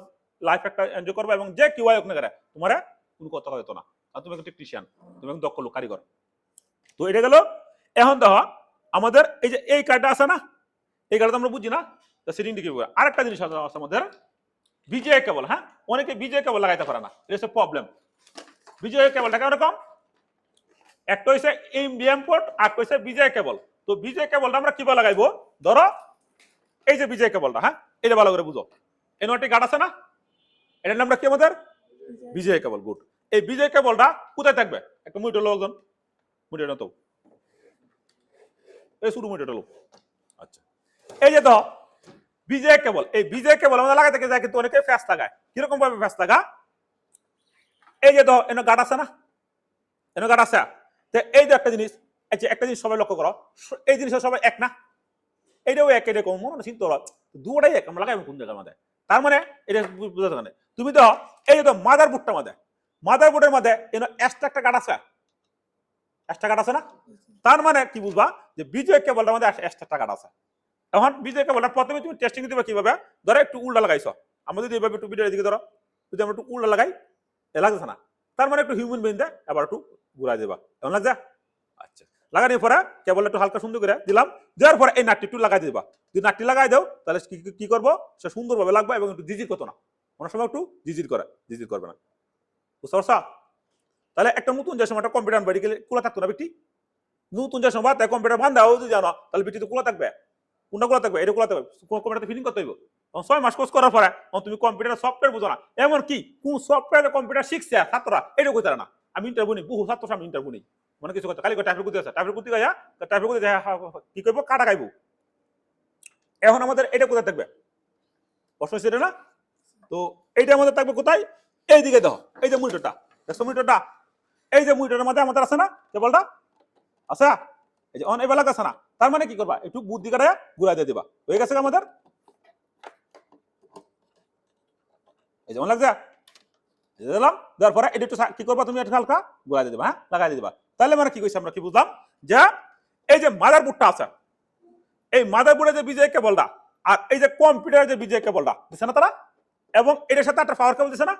লাইফ একটা এনজয় করবা এবং যে কেউ হোক না করে তোমার কোনো কথা হতো না। আর তুমি একটা টেকনিশিয়ান, তুমি দক্ষ লোক, কারিগর। তো এটা গেল। এখন দেখো আমাদের এই যে এই কার্ডটা আছে না, এই কার্ডটা আমরা বুঝি না, সেটিং কি আরেকটা জিনিস আছে আমাদের বিজয় কেবল। হ্যাঁ, অনেকে বিজয় কেবল লাগাইতে পারে না, এটা হচ্ছে প্রবলেম। বিজয় কেবলটা কেমন, একটা হচ্ছে এমবিএম পোর্ট আর হচ্ছে বিজয় কেবল। তো বিজয় কেবলটা আমরা কিভাবে লাগাইবো, ধরো এই যে বিজয় কেবলটা, হ্যাঁ এটা ভালো করে বুঝো, এই নটি গার্ড আছে না, এটার নামটা কি আমাদের বিজয় কেবল। গুড। এই বিজয় কেবলটা কোথায় থাকবে, একটা মুইটো লোকজন মুইটো না তো এই শুরু মুইটো লোক। আচ্ছা, এই যে তো বিজয় কেবল, এই বিজয় কেবল আমাদের লাগাই থেকে যায় কিন্তু অনেকে ফ্যাস লাগায়। কিরকম ভাবে ফ্যাস লাগা, এই যে তো এনে গার্ড আছে না, এনে গার্ড আছে। তো এই যে একটা জিনিস, একটা জিনিস সবাই লক্ষ্য করো, এই জিনিসটা সবাই এক না, এইটাও এক, এটা কম মনে চিন্তা করো, দুটাই এক, আমরা লাগাইবো কোন জায়গার মধ্যে। তার মানে এটা বুঝতে পারে তুমি তো এই যে তো মাদার বোর্ডটার মধ্যে, মাদার বোর্ডের মধ্যে এক্সট্রা একটা গার্ড আছে, এক্সট্রা গার্ড আছে না। তার মানে কি বুঝবা যে বিজয় কেবলটার মধ্যে এক্সট্রা গার্ড আছে। এখন বিজয় কেবলটা প্রথমে তুমি টেস্টিং দিবে কিভাবে, ধরো একটু উল্টা লাগাইছো, আমরা যদি এইভাবে একটু ভিডিওর দিকে ধরো, যদি আমরা একটু উল্টা লাগাই এ লাগছে না, তার মানে একটু হিউম্যান বিন দেয়, এবার একটু ঘুরাই দেবা, এমন লাগছে। আচ্ছা, লাগানোর পরে কেবল একটু হালকা সুন্দর করে দিলাম, দেওয়ার পরে এই নাটটি একটু লাগাই দিবা। যদি নাটটি লাগাই দাও তাহলে কি করবো, সে সুন্দরভাবে লাগবে এবং একটু জিজির করতো না, অনেক সময় একটু জিজির করে, জিজির করবে না, বুঝতে পারছো। তাহলে একটা নতুন যে সময় কম্পিউটার বাড়ি গেলে খোলা থাকতো না বিটি, নতুন যে সময় তাই কম্পিউটার বান্ধাও যদি জানো তাহলে বিটি তো খোলা থাকবে, কোনটা খোলা থাকবে, এটা খোলা থাকবে, কম্পিউটার ফিটিং করতে হইব। 6 মাস কোর্স করার পরে তুমি কম্পিউটার সফটওয়্যার বুঝো না, এমন কি কোন সফটওয়্যারে কম্পিউটার শিখছে ছাত্ররা এটা কইতারা না। আমি ইন্টারভিউ নিই, বহু ছাত্র সামনে ইন্টারভিউ নিই, মানে কিছু কথা কালি টাইপের করতে আছে, টাইপের করতে গায়া টাইপের করতে কি করবো, কাটা খাইবো। এখন আমাদের এটা কোথায় থাকবে, প্রশ্ন সেটা না। তো এইটা আমাদের থাকবে কোথায়, এই দিকে দেখো, এই যে মনিটরটা দেখছো, মনিটরটা এই যে মনিটরের মধ্যে আমাদের আছে না কেবলটা, আছে এই যে অন এবেলা আছে না। তার মানে কি করবা, একটু বুদ্ধি করে ঘুরাই দিয়ে দিবা, হয়ে গেছে আমাদের। এই যেমন লাগছে দিলাম, দেওয়ার পরে এটা একটু কি করবা, তুমি একটু হালকা ঘুরাই দিয়ে দিবা, হ্যাঁ লাগাই দিয়ে দিবা। তাহলে মানে কি কইছি আমরা, কি বুঝলাম যে এই যে মাদারবোর্ডটা আছে, এই মাদারবোর্ডে যে বিজয় কেবলটা আর এই যে কম্পিউটারে যে বিজয় কেবলটা দিছে না তারা, এবং এটার সাথে একটা পাওয়ার কেবল দিছে না,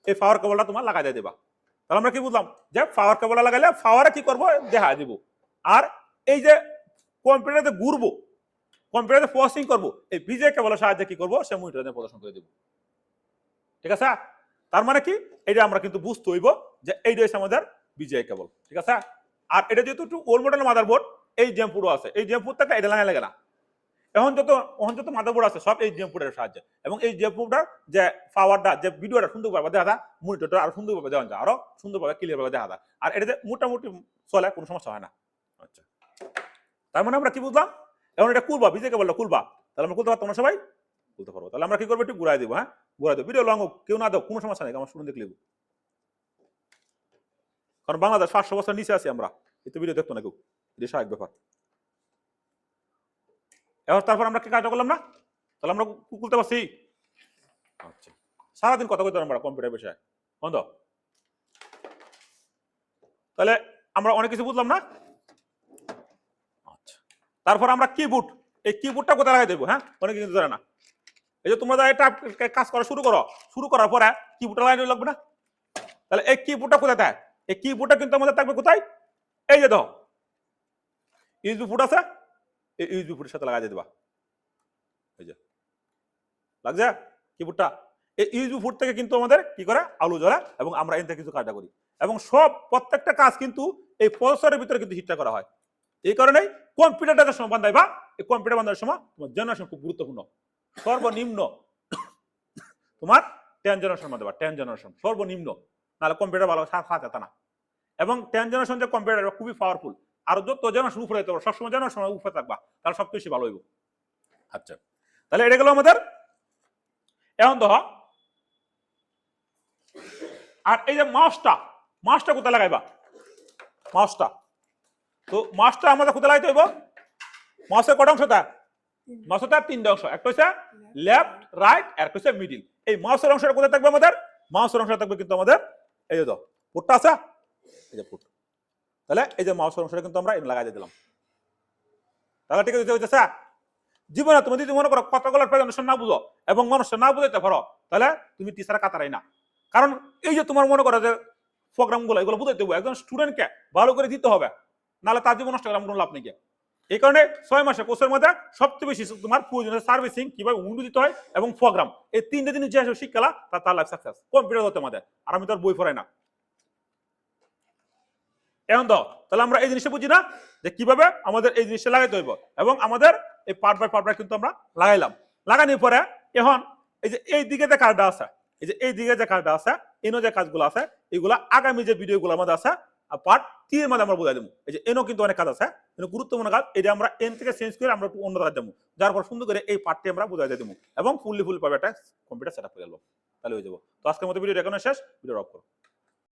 এই পাওয়ার কেবলটা তোমার লাগাই দিয়ে দিবা। তাহলে আমরা কি বুঝলাম যে পাওয়ার কেবলটা লাগাইলে পাওয়ারে কি করবো দেখা দিব, আর এই যে কম্পিউটারে ঘুরবো, কম্পিউটারে প্রসেসিং করবো, এই বিজয় কেবলের সাহায্যে কি করবো, সে মনিটরে প্রদর্শন করে দিব। ঠিক আছে, তার মানে কি এটা আমরা কিন্তু বুঝতে হইব যে এইটা হচ্ছে আমাদের বিজয় কেবল। ঠিক আছে, আর এটা যেহেতু একটু ওল্ড মডেল মাদারবোর্ড, এই জেমপুরও আছে, এই জেমপুর থেকে এটা লাগে না। এখন যত মাদারবোর্ড আছে সব এই জেমপুরের সাহায্যে, এবং এই জেমপুরটার যে পাওয়ারটা, যে ভিডিওটা সুন্দরভাবে দেখা যায়, মনিটরটা আরো সুন্দরভাবে দেওয়া যায়, আরো সুন্দরভাবে ক্লিয়ার ভাবে দেখা যায়, আর এটাতে মোটামুটি চলে, কোনো সমস্যা হয় না। আচ্ছা, তার মানে আমরা কি বুঝলাম, এখন এটা খুলবা, বিজয় কেবলটা খুলবা, তাহলে আমরা খুলতে পারতাম না, সবাই খুলতে পারবো। তাহলে আমরা কি করবো, একটু ঘুরাই দিব, হ্যাঁ ঘুরাই দেবো, ভিডিও লং হোক কেউ না দাও কোনো সমস্যা নেই, আমার শুনে দেখলে, কারণ বাংলাদেশ 500 বছর নিচে আছি আমরা, এতে ভিডিও দেখতো না কেউ, এটা স্বাভাবিক ব্যাপার। এবার তারপর আমরা কি কাজটা করলাম না, তাহলে আমরা খুলতে পারছি। আচ্ছা, সারাদিন কথা কইতে আমরা কম্পিউটার বিষয়ে বন্ধ, তাহলে আমরা অনেক কিছু বুঝলাম না। আচ্ছা, তারপর আমরা কিবোর্ড, এই কিবোর্ডটা কোথায় লাগাই দেবো, হ্যাঁ অনেকে কিন্তু জানে না। এই যে তোমরা এটা কাজ করা শুরু করো, শুরু করার পরে কিবোর্ডটা লাগাই লাগবে না, তাহলে এই কিবোর্ডটা কোথায় থাকে, এই কিবোর্ডটা কিন্তু আমাদের থাকবে কোথায়, এই যে দেখো ইউএসবি ফুট আছে, এই ইউএসবি ফুটের সাথে লাগাই দিয়ে দেবা, এই যে লাগছে কিবোর্ডটা, এই ইউএসবি ফুট থেকে কিন্তু আমাদের কি করে আলো জ্বলে, এবং আমরা এর থেকে কিছু কাজটা করি, এবং সব প্রত্যেকটা কাজ কিন্তু এই প্রসেসরের ভিতরে কিন্তু হিটটা করা হয়। এই কারণেই কম্পিউটার ডাটার সময় বান্ধাইবা, এই কম্পিউটার বান্ধার সময় তোমার জেনারেশন খুব গুরুত্বপূর্ণ। সর্বনিম্ন তোমার 10 জেনারেশন বান্ধাবা, 10 জেনারেশন সর্বনিম্ন, নাহলে কম্পিউটার ভালো সাথে যেত না। এবং 10 জেনারেশন যে কম্পিউটার খুবই পাওয়ারফুল, আর যত জেনারেশন উপরে যেতে পারো, সবসময় জেনারেশন উপরে থাকবা, তাহলে সবচেয়ে বেশি ভালো হইব। আচ্ছা, তাহলে এটা গেল আমাদের। এখন দেখো, আর এই যে মাউসটা কোথায় লাগাইবা? মাউসটা তো মাউসটা আমাদের কোথায় লাগাইতে হইব? মাউসের কত অংশ থাকে? মাউসের থাকে 3টা অংশ, একটা হচ্ছে লেফট, রাইট, আর একটা হচ্ছে মিডিল। এই মাউসের অংশটা কোথায় থাকবে আমাদের? মাউসের অংশটা থাকবে কিন্তু আমাদের এই যে পুটটা আছে, এই যে পুট। তাহলে এই যে মাউসের অংশটা কিন্তু আমরা লাগাই দিলাম। তাহলে ঠিক আছে, জীবনে তুমি যদি মনে করো কতগুলোর প্রেজেন্টেশন না বুঝো এবং মানুষটা না বুঝাইতে পারো, তাহলে তুমি টিচার কাতারাই না। কারণ এই যে তোমার মনে করো যে প্রোগ্রামগুলো, এগুলো বুঝাইতে হবে একজন স্টুডেন্টকে ভালো করে দিতে হবে, নাহলে তার জীবন নষ্ট করার কোনো লাভ নেই। এই কারণে 6 মাসের কোর্সের মধ্যে সবচেয়ে বেশি তোমার প্রয়োজন সার্ভিসিং, কিভাবে উইন্ডো দিতে হয় এবং প্রোগ্রাম, এই 3টে জিনিস যে শিক্ষালা তার লাইফ সাকসেস। কম্পিউটার হতে আমাদের, আর আমি তোর বই পড়াই না। এখন দাও, তাহলে আমরা এই জিনিসটা বুঝি না যে কিভাবে আমাদের এই জিনিসটা লাগাইতে হইব, এবং আমাদের এই পার্ট বাই পার্ট কিন্তু আমরা লাগাইলাম। লাগানোর পরে এখন এই যে এই দিকে যে কাজটা আছে, এই যে এই দিকে যে কাজটা আছে, এনো যে কাজগুলো আছে, এগুলা আগামী যে ভিডিওগুলো আমাদের আছে পার্ট 3 এর মধ্যে আমরা বুঝাই দেবো। এই যে এনো কিন্তু অনেক কাজ আছে, গুরুত্বপূর্ণ কাজ, এটা আমরা এন থেকে চেঞ্জ করে আমরা অন্য কাজ দেবো, যার পর সুন্দর করে এই পার্টটি আমরা বুঝাই দেবো এবং ফুল পাবে একটা কম্পিউটার সেট আপ করে দেবো, তাহলে হয়ে যাবো। তো আজকের মতো ভিডিও এখানে শেষ, ভিডিও অফ করো।